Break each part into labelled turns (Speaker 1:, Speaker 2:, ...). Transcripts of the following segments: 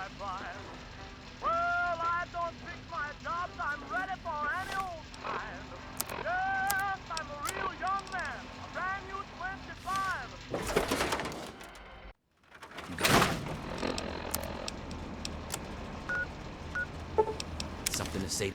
Speaker 1: my prime. Well, I don't pick my jobs, I'm ready for any old kind. Yes, I'm a real young man, a brand new 25.
Speaker 2: Something to say.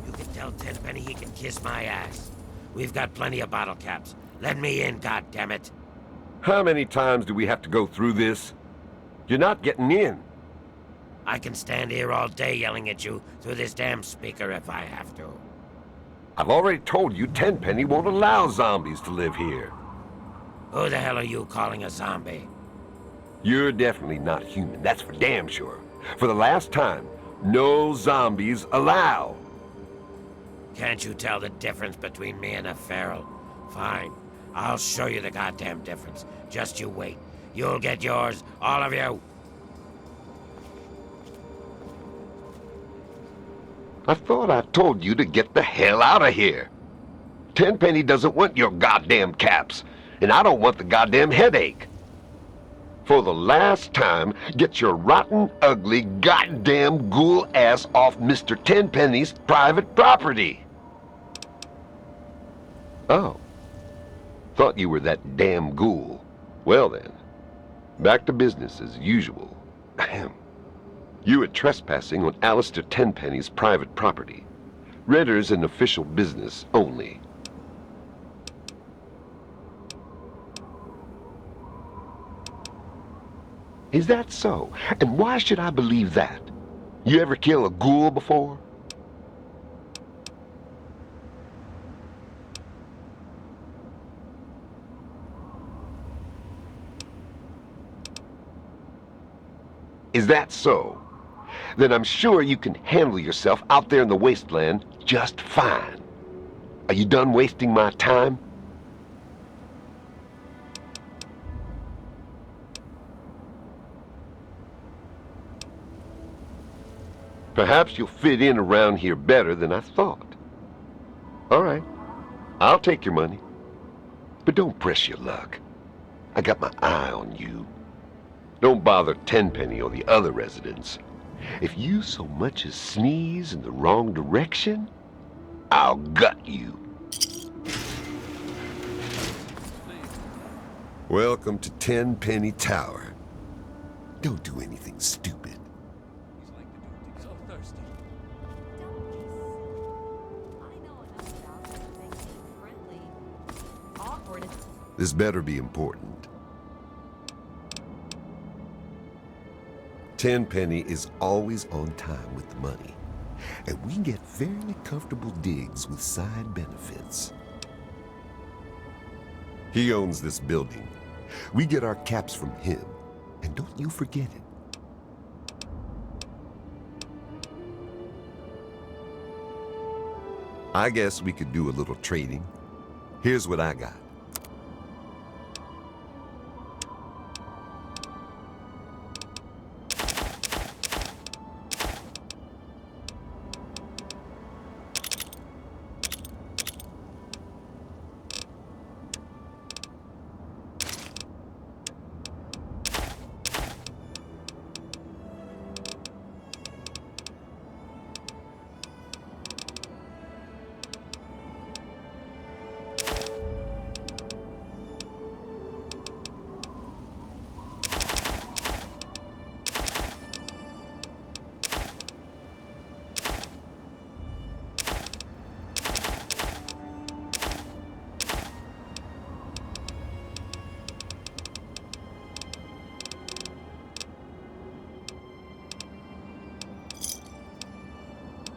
Speaker 2: You can tell Tenpenny he can kiss my ass. We've got plenty of bottle caps. Let me in, goddammit.
Speaker 3: How many times do we have to go through this? You're not getting in.
Speaker 2: I can stand here all day yelling at you through this damn speaker if I have to.
Speaker 3: I've already told you Tenpenny won't allow zombies to live here.
Speaker 2: Who the hell are you calling a zombie?
Speaker 3: You're definitely not human, that's for damn sure. For the last time, no zombies allowed.
Speaker 2: Can't you tell the difference between me and a feral? Fine. I'll show you the goddamn difference. Just you wait. You'll get yours, all of you.
Speaker 3: I thought I told you to get the hell out of here. Tenpenny doesn't want your goddamn caps, and I don't want the goddamn headache. For the last time, get your rotten, ugly, goddamn ghoul ass off Mr. Tenpenny's private property. Oh. Thought you were that damn ghoul. Well then, back to business as usual. Ahem. You are trespassing on Alistair Tenpenny's private property. Renters and official business only. Is that so? And why should I believe that? You ever kill a ghoul before? Is that so? Then I'm sure you can handle yourself out there in the wasteland just fine. Are you done wasting my time? Perhaps you'll fit in around here better than I thought. All right, I'll take your money. But don't press your luck. I got my eye on you. Don't bother Tenpenny or the other residents. If you so much as sneeze in the wrong direction, I'll gut you. Welcome to Tenpenny Tower. Don't do anything stupid. This better be important. Tenpenny is always on time with the money, and we get fairly comfortable digs with side benefits. He owns this building. We get our caps from him, and don't you forget it. I guess we could do a little trading. Here's what I got.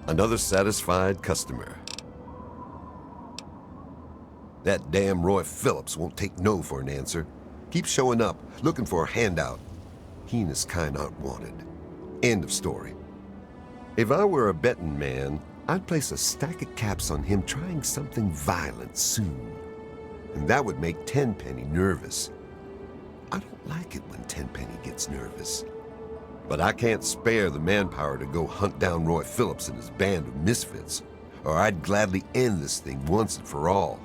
Speaker 3: Another satisfied customer. That damn Roy Phillips won't take no for an answer. Keeps showing up, looking for a handout. He and his kind aren't wanted. End of story. If I were a betting man, I'd place a stack of caps on him trying something violent soon. And that would make Tenpenny nervous. I don't like it when Tenpenny gets nervous. But I can't spare the manpower to go hunt down Roy Phillips and his band of misfits, or I'd gladly end this thing once and for all.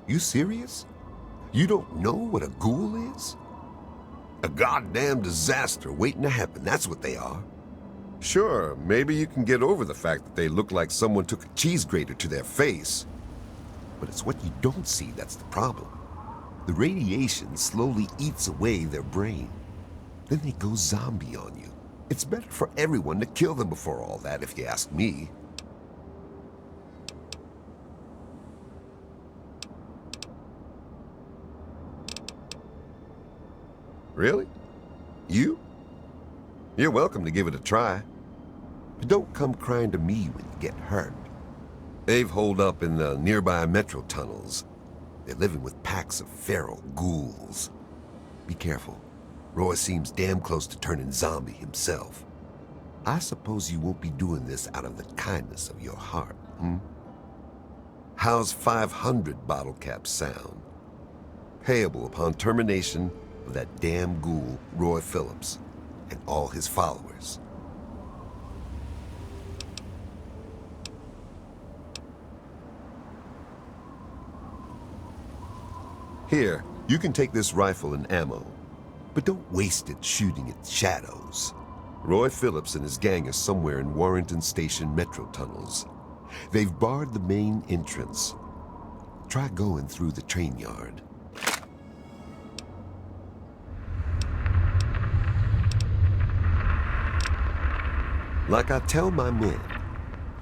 Speaker 3: You serious? You don't know what a ghoul is? A goddamn disaster waiting to happen, that's what they are. Sure, maybe you can get over the fact that they look like someone took a cheese grater to their face. But it's what you don't see that's the problem. The radiation slowly eats away their brain. Then they go zombie on you. It's better for everyone to kill them before all that, if you ask me. Really? You? You're welcome to give it a try. But don't come crying to me when you get hurt. They've holed up in the nearby metro tunnels. They're living with packs of feral ghouls. Be careful. Roy seems damn close to turning zombie himself. I suppose you won't be doing this out of the kindness of your heart, hmm? How's 500 bottle caps sound? Payable upon termination of that damn ghoul, Roy Phillips, and all his followers. Here, you can take this rifle and ammo, but don't waste it shooting at shadows. Roy Phillips and his gang are somewhere in Warrington Station metro tunnels. They've barred the main entrance. Try going through the train yard. Like I tell my men,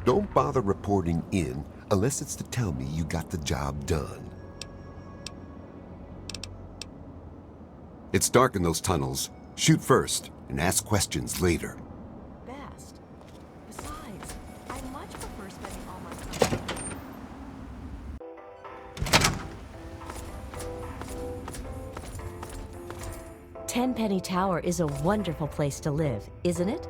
Speaker 3: don't bother reporting in unless it's to tell me you got the job done. It's dark in those tunnels. Shoot first and ask questions later.
Speaker 4: Best. Besides, I much prefer spending all my time. Tenpenny Tower is a wonderful place to live, isn't it?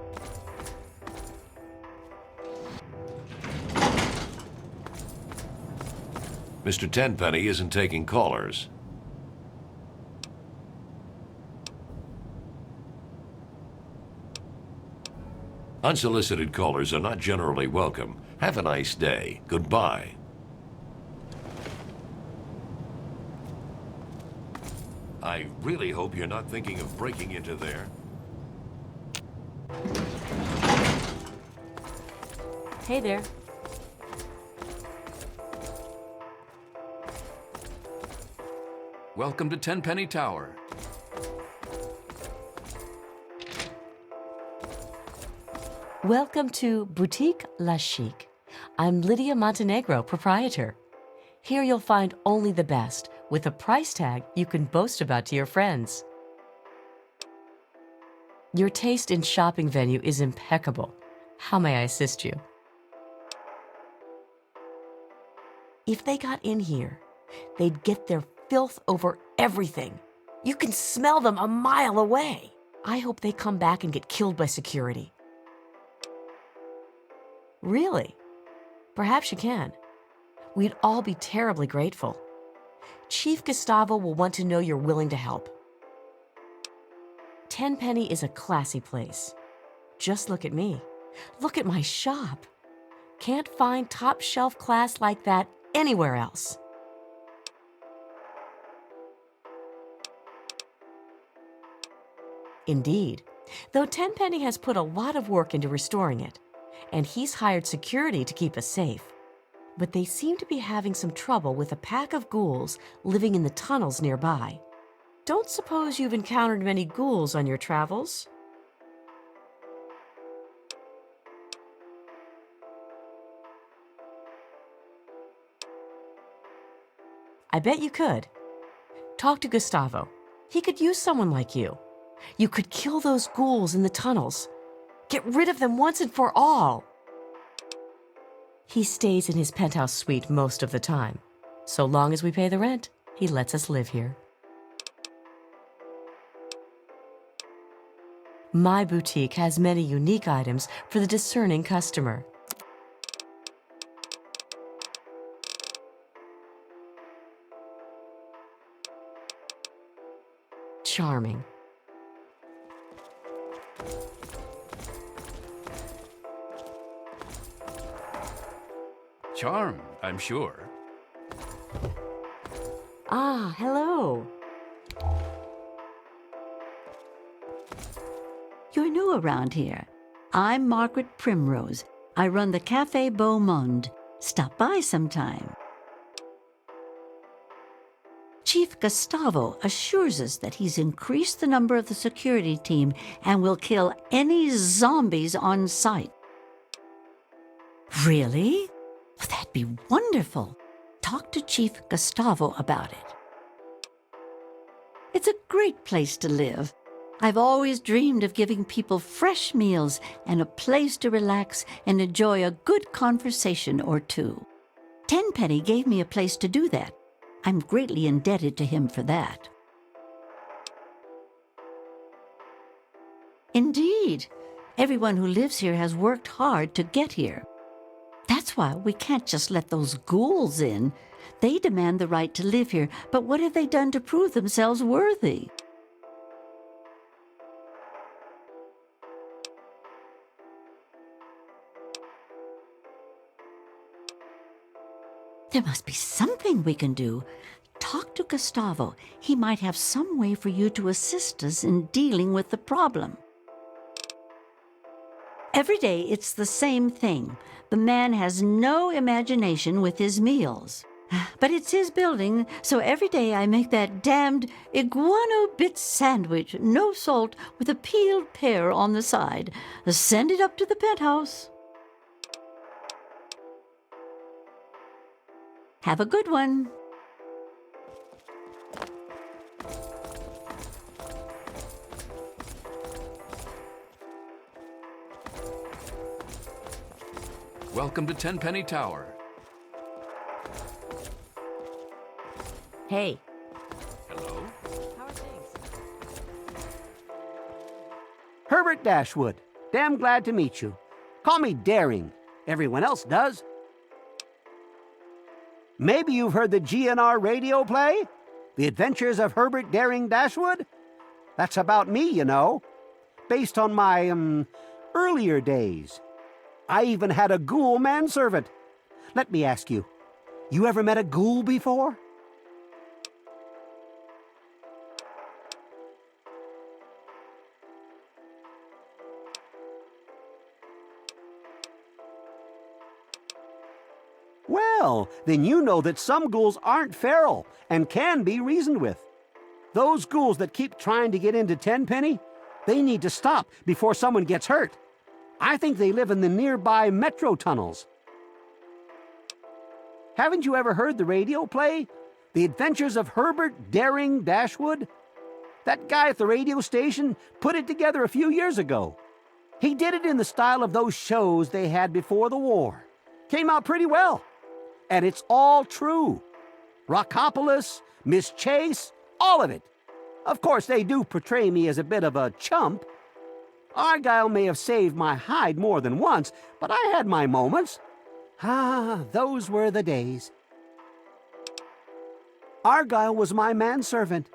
Speaker 5: Mr. Tenpenny isn't taking callers. Unsolicited callers are not generally welcome. Have a nice day. Goodbye. I really hope you're not thinking of breaking into there.
Speaker 4: Hey there.
Speaker 6: Welcome to Tenpenny Tower.
Speaker 7: Welcome to Boutique La Chic. I'm Lydia Montenegro, proprietor. Here you'll find only the best, with a price tag you can boast about to your friends. Your taste in shopping venue is impeccable. How may I assist you? If they got in here, they'd get their filth over everything. You can smell them a mile away. I hope they come back and get killed by security. Really? Perhaps you can. We'd all be terribly grateful. Chief Gustavo will want to know you're willing to help. Tenpenny is a classy place. Just look at me. Look at my shop. Can't find top shelf class like that anywhere else. Indeed, though Tenpenny has put a lot of work into restoring it, and he's hired security to keep us safe. But they seem to be having some trouble with a pack of ghouls living in the tunnels nearby. Don't suppose you've encountered many ghouls on your travels? I bet you could. Talk to Gustavo. He could use someone like you. You could kill those ghouls in the tunnels. Get rid of them once and for all. He stays in his penthouse suite most of the time. So long as we pay the rent, he lets us live here. My boutique has many unique items for the discerning customer. Charming.
Speaker 6: Charmed, I'm sure.
Speaker 7: Ah, hello.
Speaker 8: You're new around here. I'm Margaret Primrose. I run the Café Beau Monde. Stop by sometime. Chief Gustavo assures us that he's increased the number of the security team and will kill any zombies on sight. Really? Well, that'd be wonderful. Talk to Chief Gustavo about it. It's a great place to live. I've always dreamed of giving people fresh meals and a place to relax and enjoy a good conversation or two. Tenpenny gave me a place to do that. I'm greatly indebted to him for that. Indeed, everyone who lives here has worked hard to get here. That's why we can't just let those ghouls in. They demand the right to live here, but what have they done to prove themselves worthy? There must be something we can do. Talk to Gustavo. He might have some way for you to assist us in dealing with the problem. Every day it's the same thing. The man has no imagination with his meals. But it's his building, so every day I make that damned iguano bit sandwich, no salt, with a peeled pear on the side. Send it up to the penthouse. Have a good one.
Speaker 6: Welcome to Tenpenny Tower.
Speaker 7: Hey,
Speaker 6: Hello?
Speaker 4: How are things?
Speaker 9: Herbert Dashwood. Damn glad to meet you. Call me Daring. Everyone else does. Maybe you've heard the GNR radio play? The Adventures of Herbert Daring Dashwood? That's about me, you know. Based on my, earlier days. I even had a ghoul manservant. Let me ask you, you ever met a ghoul before? Well, then you know that some ghouls aren't feral and can be reasoned with. Those ghouls that keep trying to get into Tenpenny, they need to stop before someone gets hurt. I think they live in the nearby metro tunnels. Haven't you ever heard the radio play? The Adventures of Herbert Daring Dashwood? That guy at the radio station put it together a few years ago. He did it in the style of those shows they had before the war. Came out pretty well. And it's all true. Rockopolis, Miss Chase, all of it. Of course, they do portray me as a bit of a chump. Argyle may have saved my hide more than once, but I had my moments. Ah, those were the days. Argyle was my manservant.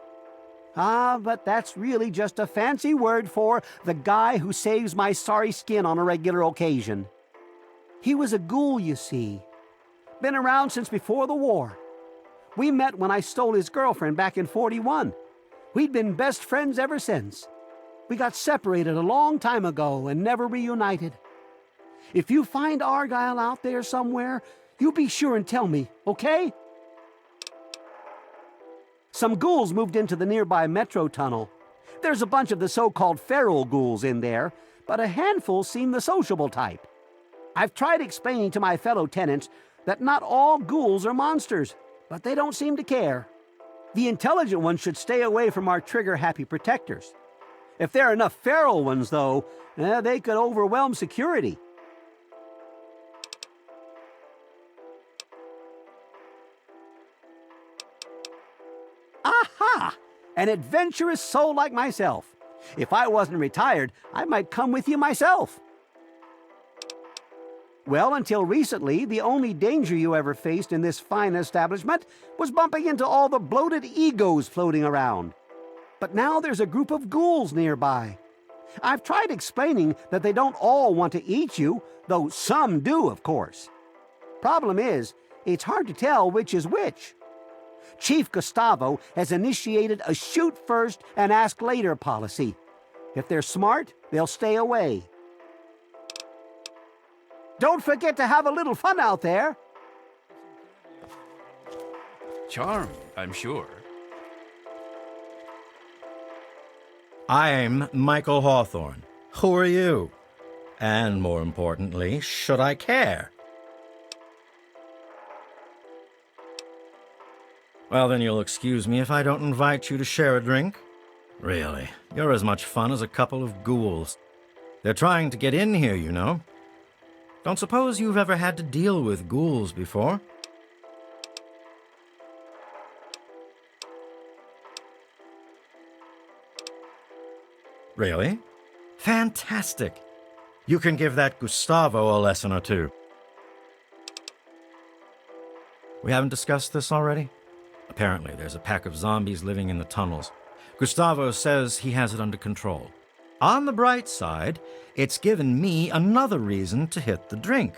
Speaker 9: Ah, but that's really just a fancy word for the guy who saves my sorry skin on a regular occasion. He was a ghoul, you see. Been around since before the war. We met when I stole his girlfriend back in '41. We'd been best friends ever since. We got separated a long time ago and never reunited. If you find Argyle out there somewhere, you be sure and tell me, okay? Some ghouls moved into the nearby metro tunnel. There's a bunch of the so-called feral ghouls in there, but a handful seem the sociable type. I've tried explaining to my fellow tenants that not all ghouls are monsters, but they don't seem to care. The intelligent ones should stay away from our trigger-happy protectors. If there are enough feral ones, though, they could overwhelm security. Aha! An adventurous soul like myself. If I wasn't retired, I might come with you myself. Well, until recently, the only danger you ever faced in this fine establishment was bumping into all the bloated egos floating around. But now there's a group of ghouls nearby. I've tried explaining that they don't all want to eat you, though some do, of course. Problem is, it's hard to tell which is which. Chief Gustavo has initiated a shoot first and ask later policy. If they're smart, they'll stay away. Don't forget to have a little fun out there.
Speaker 6: Charmed, I'm sure.
Speaker 10: I'm Michael Hawthorne. Who are you? And more importantly, should I care? Well, then you'll excuse me if I don't invite you to share a drink. Really, you're as much fun as a couple of ghouls. They're trying to get in here, you know. Don't suppose you've ever had to deal with ghouls before? Really? Fantastic. You can give that Gustavo a lesson or two. We haven't discussed this already? Apparently, there's a pack of zombies living in the tunnels. Gustavo says he has it under control. On the bright side, it's given me another reason to hit the drink.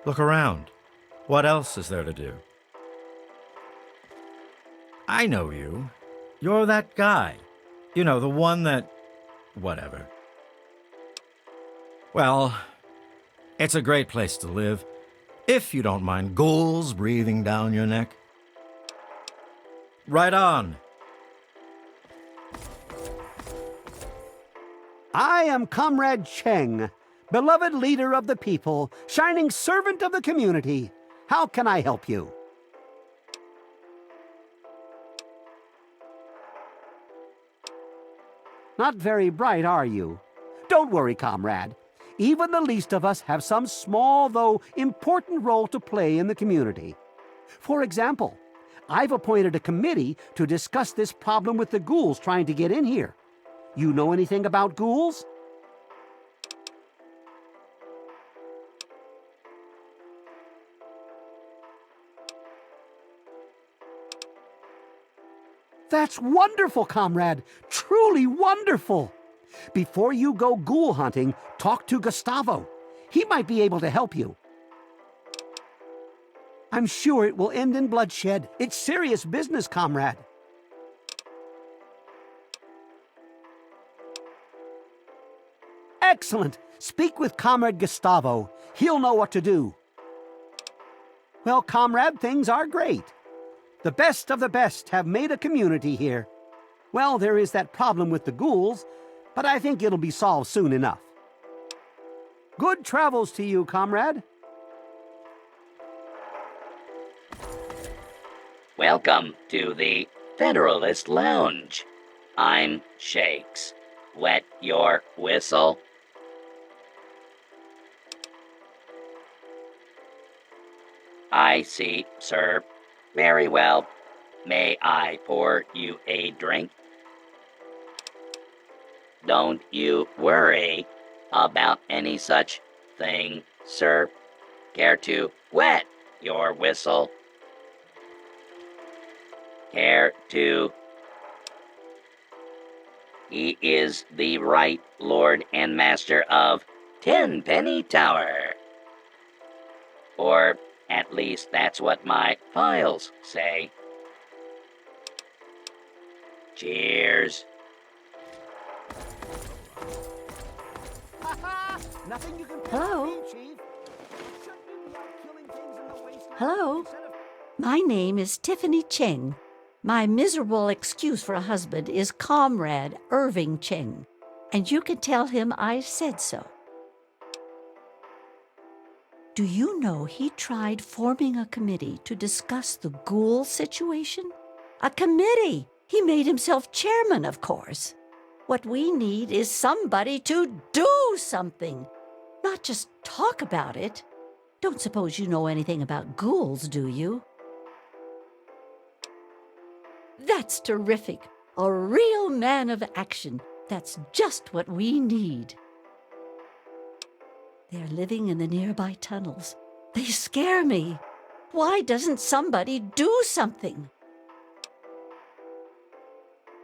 Speaker 10: Look around. What else is there to do? I know you. You're that guy. You know, the one that... whatever. Well, it's a great place to live. If you don't mind ghouls breathing down your neck. Right on.
Speaker 9: I am Comrade Cheng, beloved leader of the people, shining servant of the community. How can I help you? Not very bright, are you? Don't worry, comrade. Even the least of us have some small, though important role to play in the community. For example, I've appointed a committee to discuss this problem with the ghouls trying to get in here. You know anything about ghouls? That's wonderful, comrade. Truly wonderful. Before you go ghoul hunting, talk to Gustavo. He might be able to help you. I'm sure it will end in bloodshed. It's serious business, comrade. Excellent. Speak with Comrade Gustavo. He'll know what to do. Well, comrade, things are great. The best of the best have made a community here. Well, there is that problem with the ghouls, but I think it'll be solved soon enough. Good travels to you, comrade.
Speaker 11: Welcome to the Federalist Lounge. I'm Shakes. Wet your whistle. I see, sir. Very well. May I pour you a drink? Don't you worry about any such thing, sir. Care to wet your whistle? Care to? He is the right Lord and Master of Tenpenny Tower. Or at least that's what my files say. Cheers.
Speaker 9: Nothing you can
Speaker 8: Hello?
Speaker 9: me, Chief. Shouldn't you be out killing things in the wasteland
Speaker 8: Hello?
Speaker 9: instead of-
Speaker 8: My name is Tiffany Cheng. My miserable excuse for a husband is Comrade Irving Cheng, and you can tell him I said so. Do you know he tried forming a committee to discuss the ghoul situation? A committee! He made himself chairman, of course. What we need is somebody to do something, not just talk about it. Don't suppose you know anything about ghouls, do you? That's terrific. A real man of action. That's just what we need. They're living in the nearby tunnels. They scare me. Why doesn't somebody do something?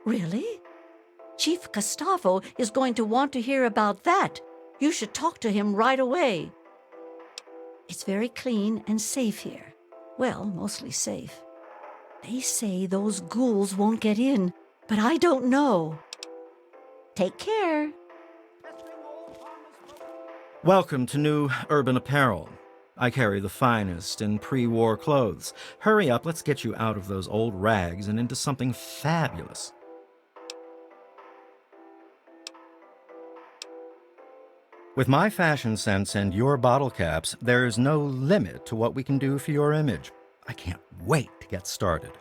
Speaker 8: Really? Chief Gustavo is going to want to hear about that. You should talk to him right away. It's very clean and safe here. Well, mostly safe. They say those ghouls won't get in, but I don't know. Take care.
Speaker 10: Welcome to New Urban Apparel. I carry the finest in pre-war clothes. Hurry up, let's get you out of those old rags and into something fabulous. With my fashion sense and your bottle caps, there's no limit to what we can do for your image. I can't wait to get started.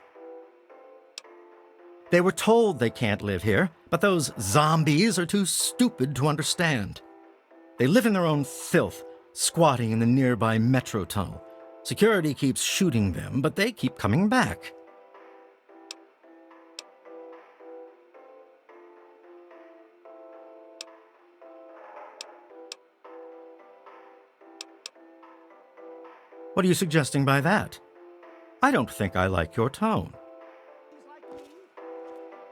Speaker 10: They were told they can't live here, but those zombies are too stupid to understand. They live in their own filth, squatting in the nearby metro tunnel. Security keeps shooting them, but they keep coming back. What are you suggesting by that? I don't think I like your tone.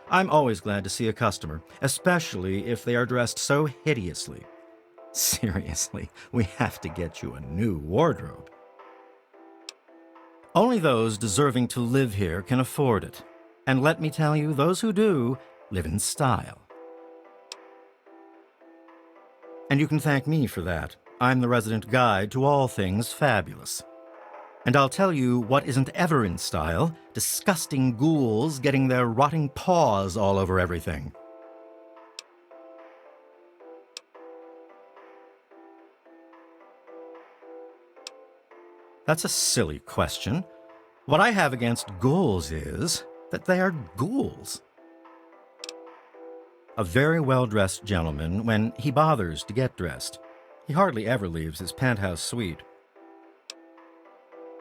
Speaker 10: I'm always glad to see a customer, especially if they are dressed so hideously. Seriously, we have to get you a new wardrobe. Only those deserving to live here can afford it. And let me tell you, those who do live in style. And you can thank me for that. I'm the resident guide to all things fabulous. And I'll tell you what isn't ever in style: disgusting ghouls getting their rotting paws all over everything. That's a silly question. What I have against ghouls is that they are ghouls. A very well-dressed gentleman, when he bothers to get dressed, he hardly ever leaves his penthouse suite.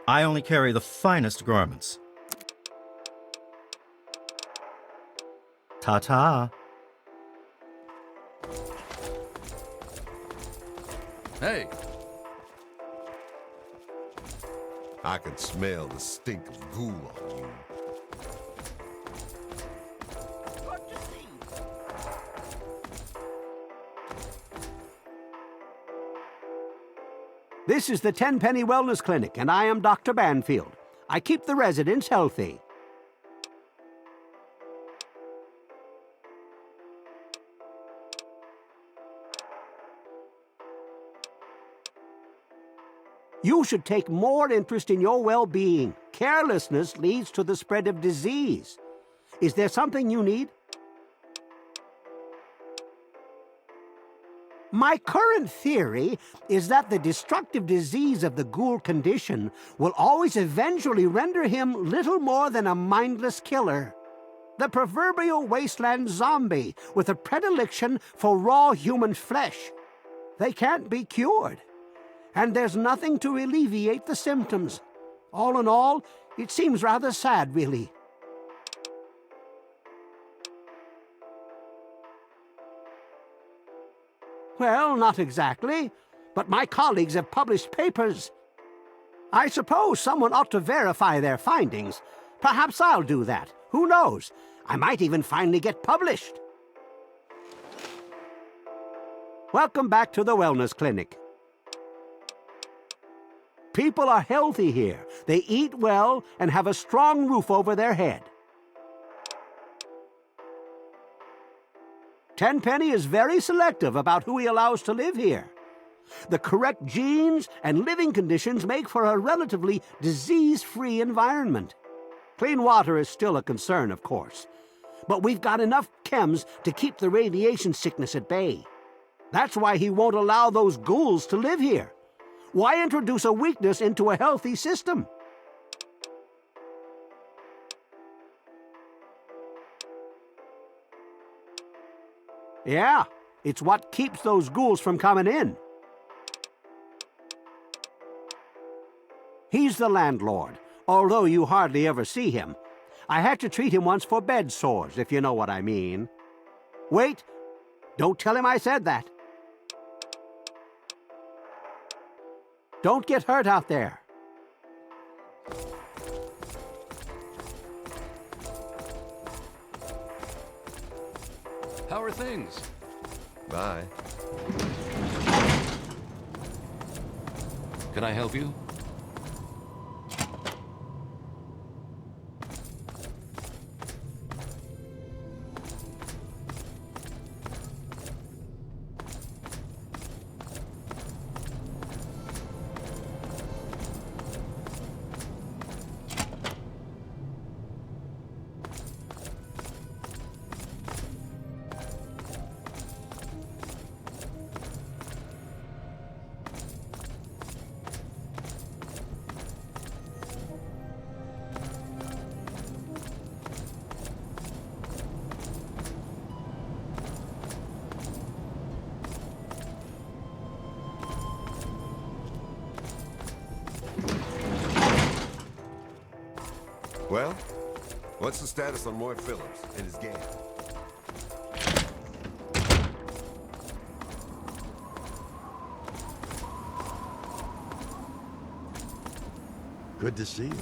Speaker 10: I only carry the finest garments. Ta-ta.
Speaker 6: Hey,
Speaker 3: I can smell the stink of ghoul on you.
Speaker 9: This is the Tenpenny Wellness Clinic, and I am Dr. Banfield. I keep the residents healthy. You should take more interest in your well-being. Carelessness leads to the spread of disease. Is there something you need? My current theory is that the destructive disease of the ghoul condition will always eventually render him little more than a mindless killer. The proverbial wasteland zombie with a predilection for raw human flesh. They can't be cured. And there's nothing to alleviate the symptoms. All in all, it seems rather sad, really. Well, not exactly, but my colleagues have published papers. I suppose someone ought to verify their findings. Perhaps I'll do that. Who knows? I might even finally get published. Welcome back to the Wellness Clinic. People are healthy here. They eat well and have a strong roof over their head. Tenpenny is very selective about who he allows to live here. The correct genes and living conditions make for a relatively disease-free environment. Clean water is still a concern, of course, but we've got enough chems to keep the radiation sickness at bay. That's why he won't allow those ghouls to live here. Why introduce a weakness into a healthy system? Yeah, it's what keeps those ghouls from coming in. He's the landlord, although you hardly ever see him. I had to treat him once for bed sores, if you know what I mean. Wait, don't tell him I said that. Don't get hurt out there.
Speaker 6: How are things?
Speaker 12: Bye.
Speaker 5: Can I help you?
Speaker 12: Well, what's the status on Roy Phillips and his gang?
Speaker 13: Good to see you.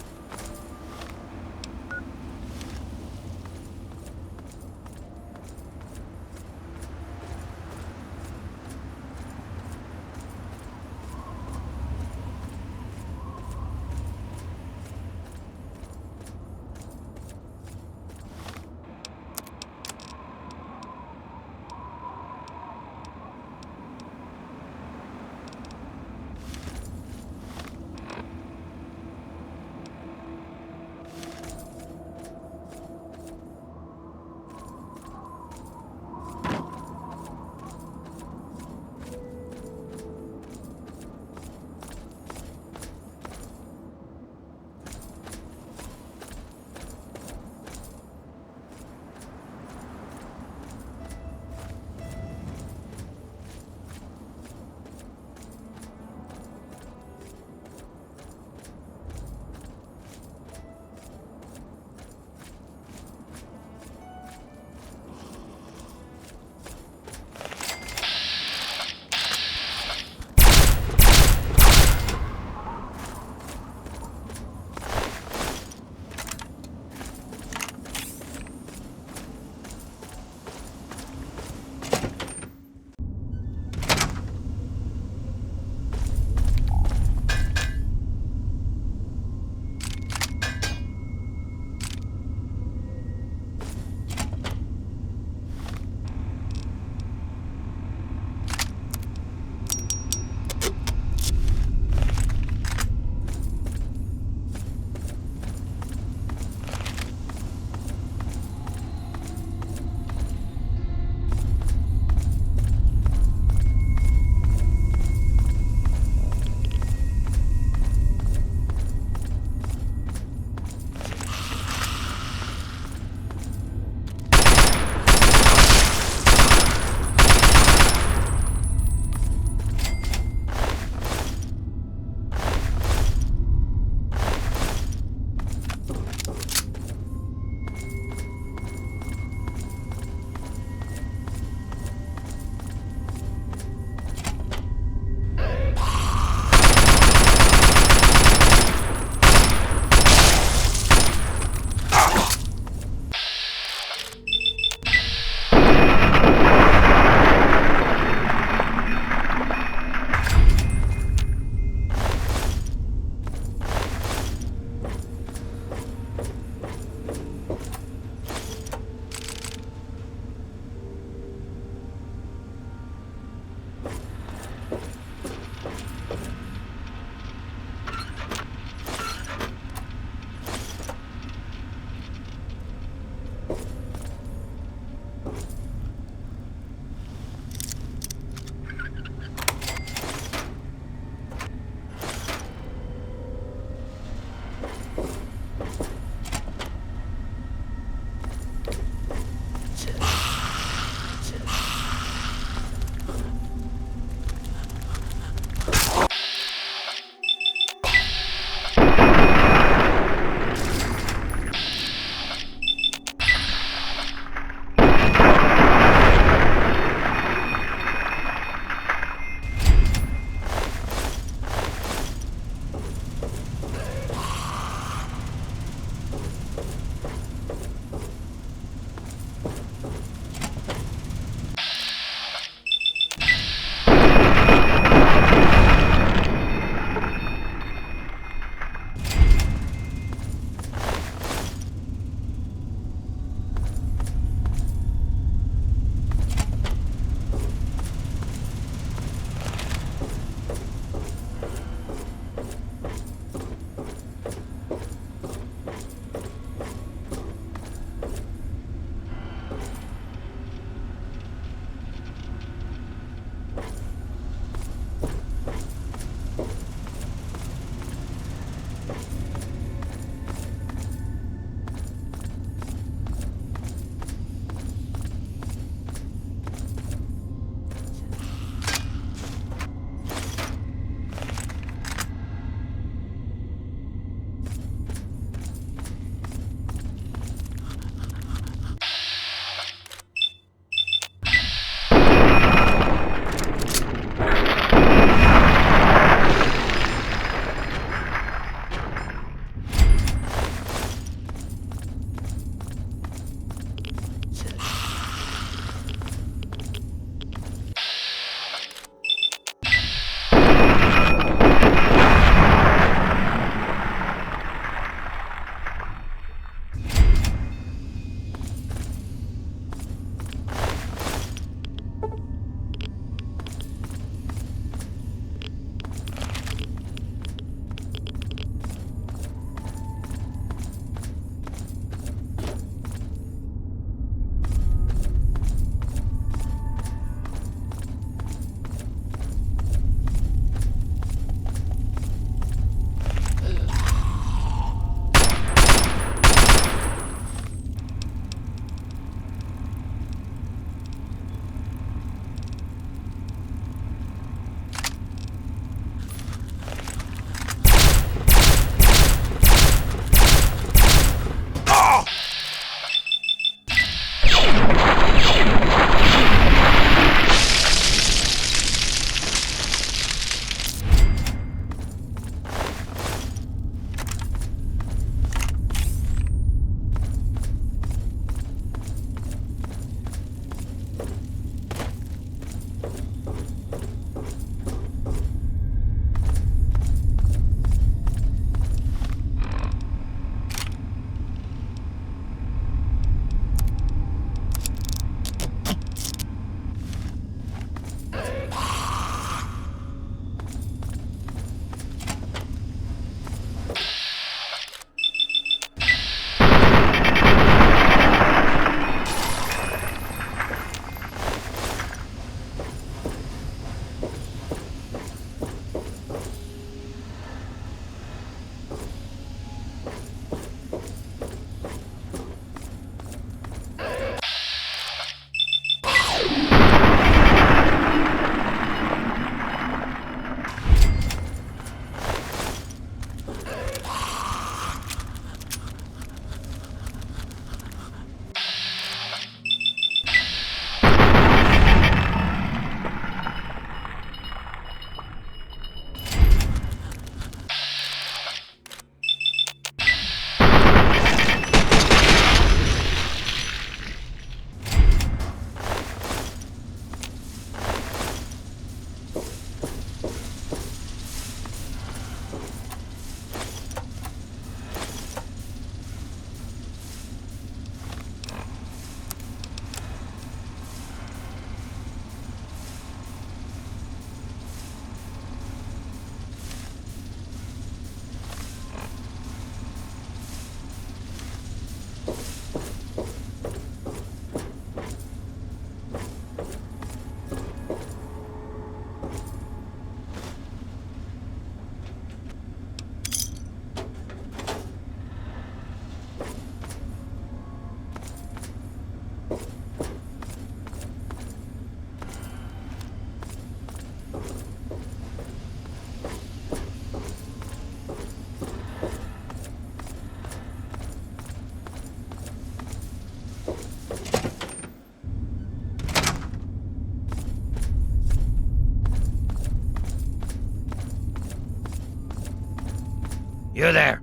Speaker 2: You there!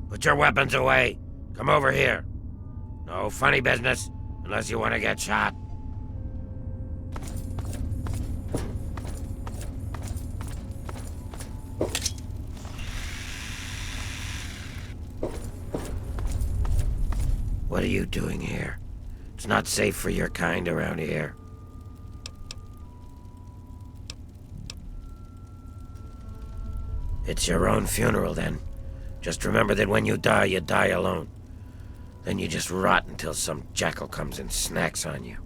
Speaker 2: Put your weapons away. Come over here. No funny business, unless you want to get shot. What are you doing here? It's not safe for your kind around here. It's your own funeral, then. Just remember that when you die alone. Then you just rot until some jackal comes and snacks on you.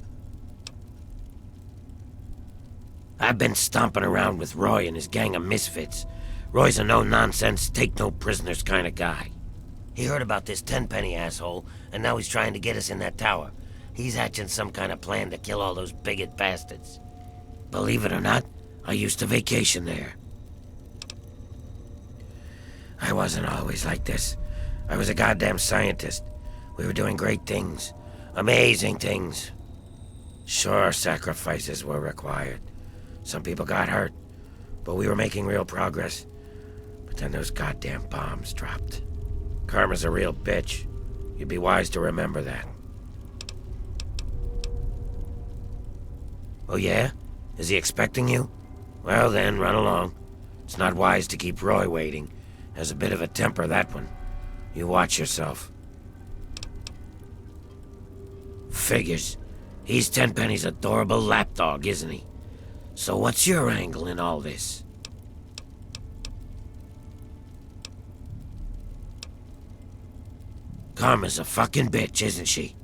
Speaker 2: I've been stomping around with Roy and his gang of misfits. Roy's a no-nonsense, take-no-prisoners kind of guy. He heard about this Tenpenny asshole, and now he's trying to get us in that tower. He's hatching some kind of plan to kill all those bigot bastards. Believe it or not, I used to vacation there. I wasn't always like this. I was a goddamn scientist. We were doing great things. Amazing things. Sure, sacrifices were required. Some people got hurt, but we were making real progress. But then those goddamn bombs dropped. Karma's a real bitch. You'd be wise to remember that. Oh yeah? Is he expecting you? Well then, run along. It's not wise to keep Roy waiting. Has a bit of a temper, that one. You watch yourself. Figures. He's Tenpenny's adorable lapdog, isn't he? So what's your angle in all this? Karma's a fucking bitch, isn't she?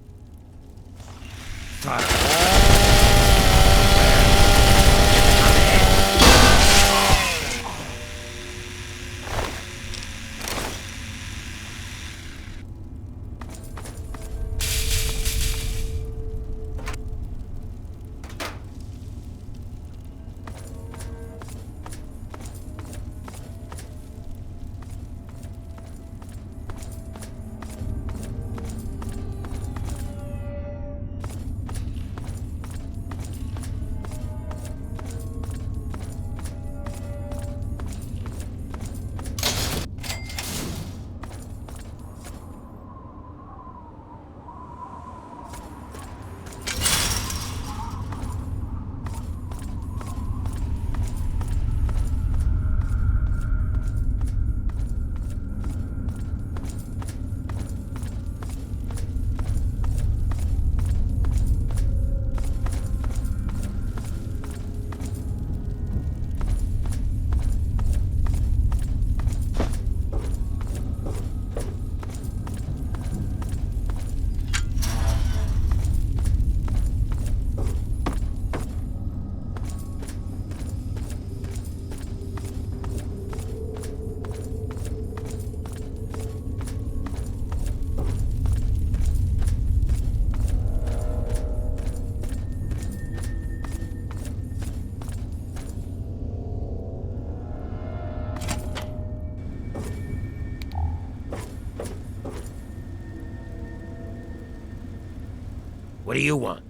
Speaker 2: What do you want?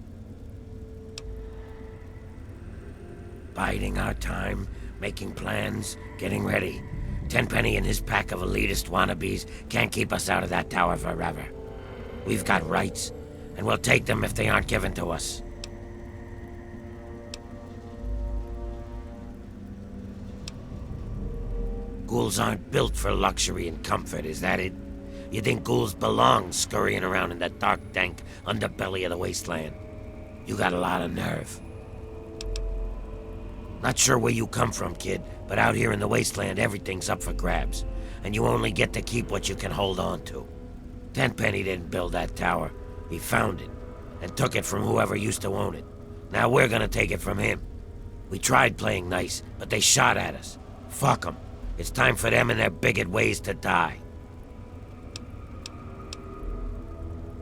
Speaker 2: Biding our time, making plans, getting ready. Tenpenny and his pack of elitist wannabes can't keep us out of that tower forever. We've got rights, and we'll take them if they aren't given to us. Ghouls aren't built for luxury and comfort, is that it? You think ghouls belong scurrying around in the dark, dank underbelly of the wasteland? You got a lot of nerve. Not sure where you come from, kid, but out here in the wasteland, everything's up for grabs, and you only get to keep what you can hold on to. Tenpenny didn't build that tower. He found it, and took it from whoever used to own it. Now we're gonna take it from him. We tried playing nice, but they shot at us. Fuck them. It's time for them and their bigot ways to die.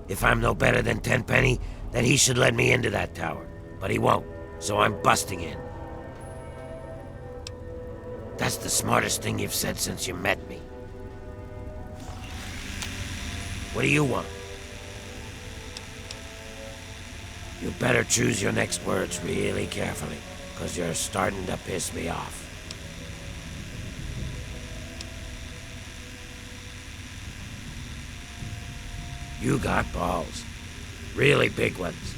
Speaker 2: If I'm no better than Tenpenny, then he should let me into that tower. But he won't, so I'm busting in. That's the smartest thing you've said since you met me. What do you want? You better choose your next words really carefully, because you're starting to piss me off. You got balls. Really big ones.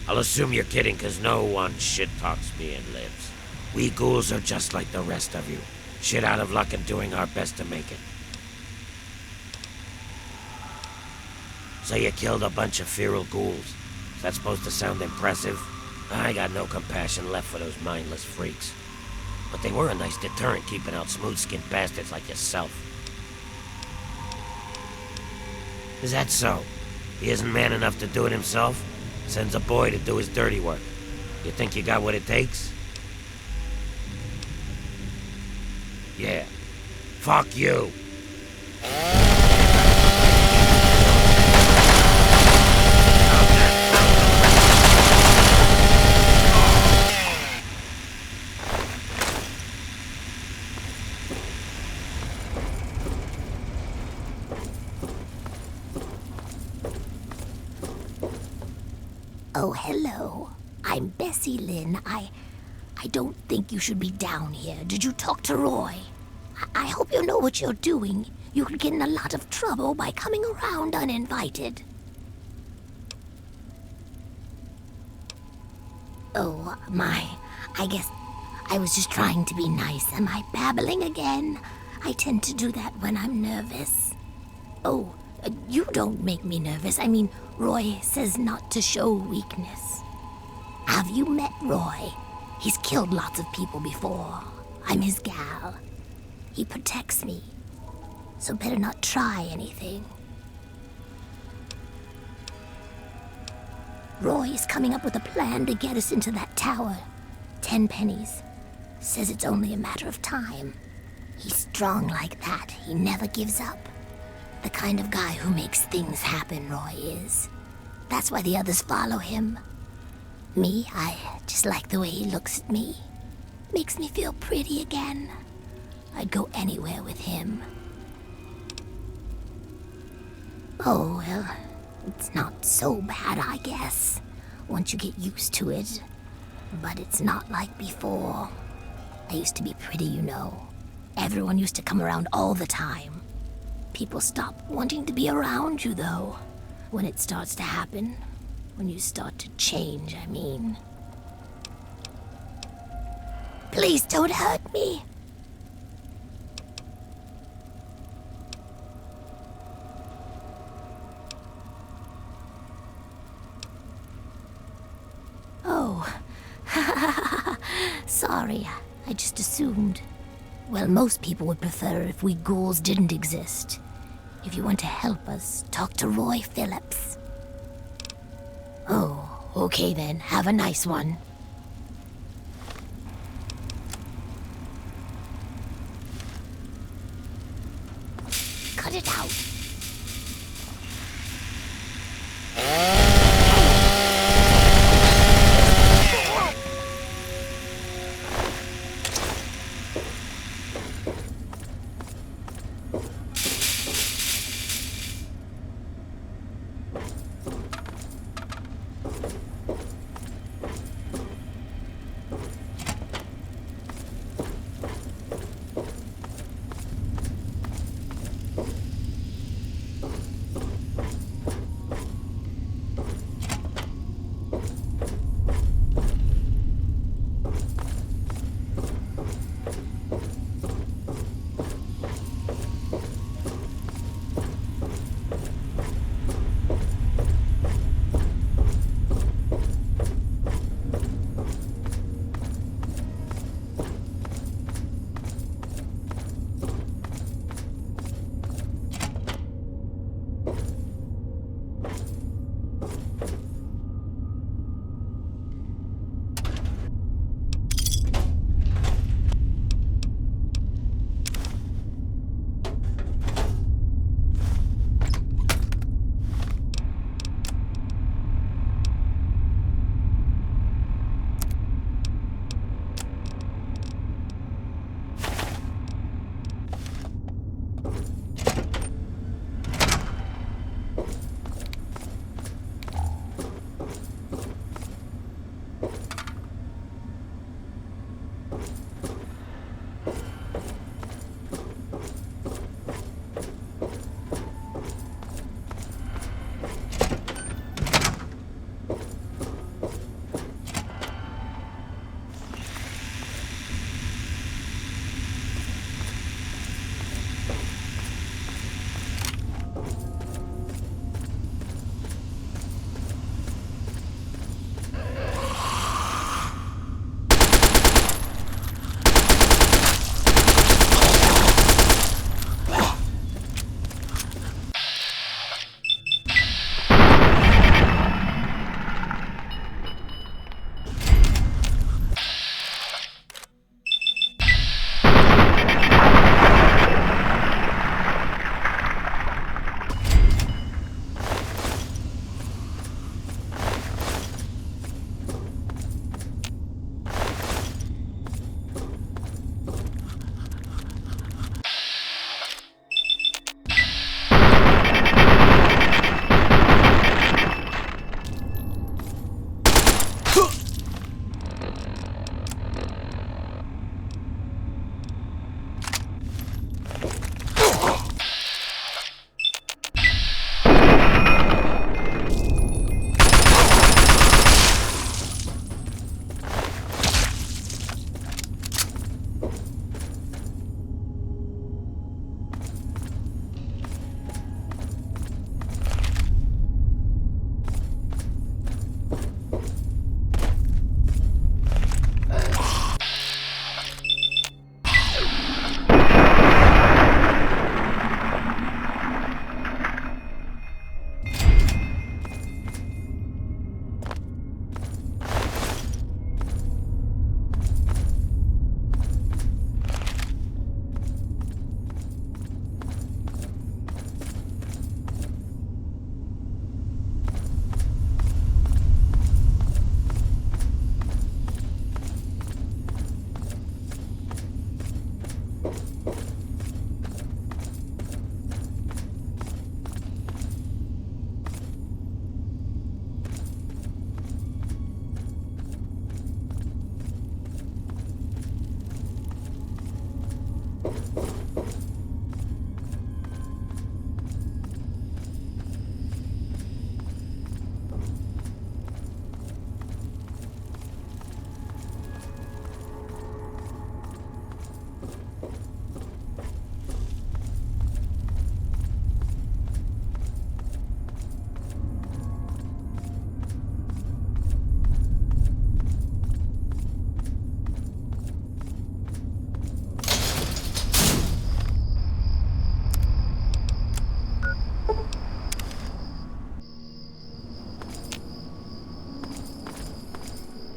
Speaker 2: I'll assume you're kidding, 'cause no one shit-talks me and lives. We ghouls are just like the rest of you. Shit out of luck and doing our best to make it. So you killed a bunch of feral ghouls. Is that supposed to sound impressive? I got no compassion left for those mindless freaks. But they were a nice deterrent, keeping out smooth-skinned bastards like yourself. Is that so? He isn't man enough to do it himself? Sends a boy to do his dirty work. You think you got what it takes? Yeah. Fuck you.
Speaker 14: Oh, hello. I'm Bessie Lynn. I don't think you should be down here. Did you talk to Roy? I hope you know what you're doing. You could get in a lot of trouble by coming around uninvited. Oh, my. I guess I was just trying to be nice. Am I babbling again? I tend to do that when I'm nervous. Oh, you don't make me nervous. I mean, Roy says not to show weakness. Have you met Roy? He's killed lots of people before. I'm his gal. He protects me. So better not try anything. Roy is coming up with a plan to get us into that tower. Tenpenny. Says it's only a matter of time. He's strong like that. He never gives up. The kind of guy who makes things happen, Roy is. That's why the others follow him. Me, I just like the way he looks at me. Makes me feel pretty again. I'd go anywhere with him. Oh, well, it's not so bad, I guess, once you get used to it. But it's not like before. I used to be pretty, you know. Everyone used to come around all the time. People stop wanting to be around you, though, when it starts to happen. When you start to change, I mean. Please don't hurt me. Oh. Sorry, I just assumed. Well, most people would prefer if we ghouls didn't exist. If you want to help us, talk to Roy Phillips. Oh, okay then. Have a nice one. Cut it out.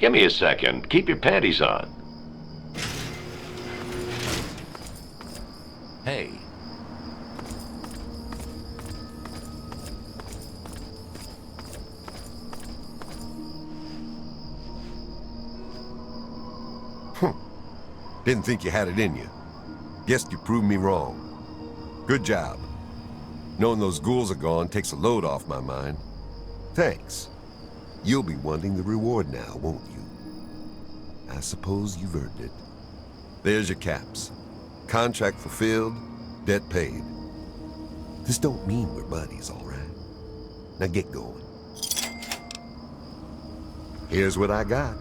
Speaker 5: Give me a second. Keep your panties on. Hey.
Speaker 12: Didn't think you had it in you. Guess you proved me wrong. Good job. Knowing those ghouls are gone takes a load off my mind. Thanks. You'll be wanting the reward now, won't you? I suppose you've earned it. There's your caps. Contract fulfilled, debt paid. This don't mean we're buddies, all right? Now get going. Here's what I got.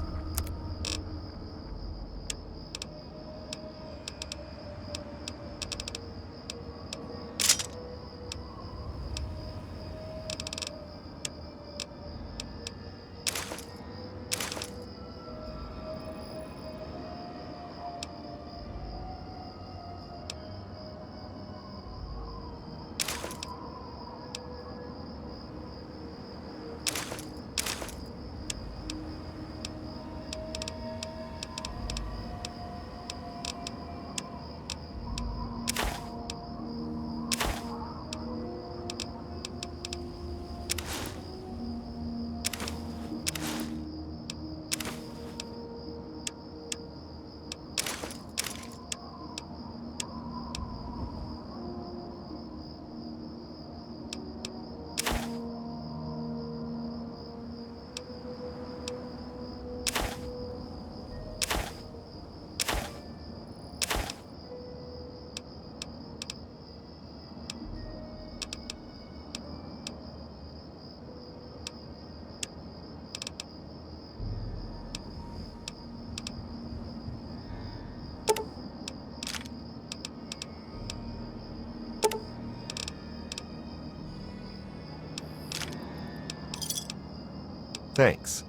Speaker 12: Thanks.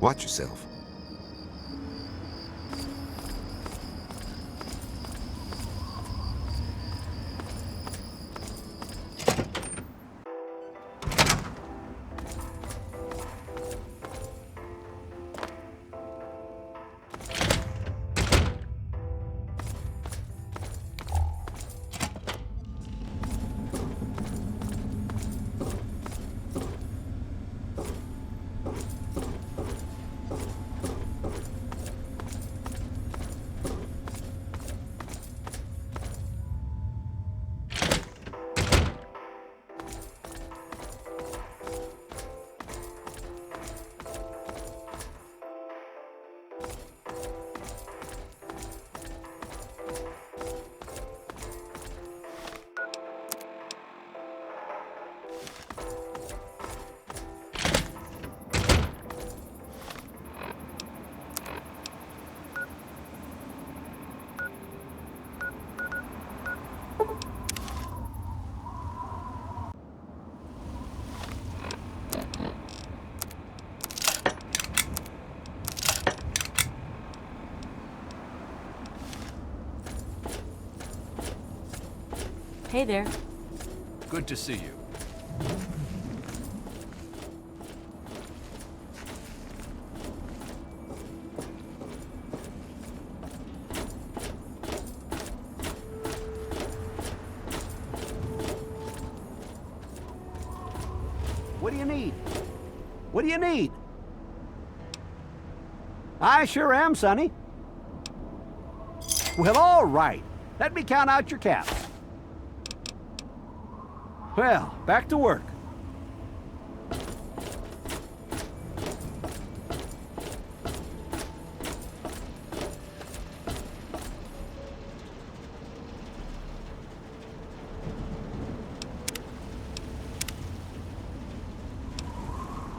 Speaker 12: Watch yourself.
Speaker 7: Hey there.
Speaker 6: Good to see you.
Speaker 9: What do you need? What do you need? I sure am, Sonny. Well, all right. Let me count out your caps. Well, back to work.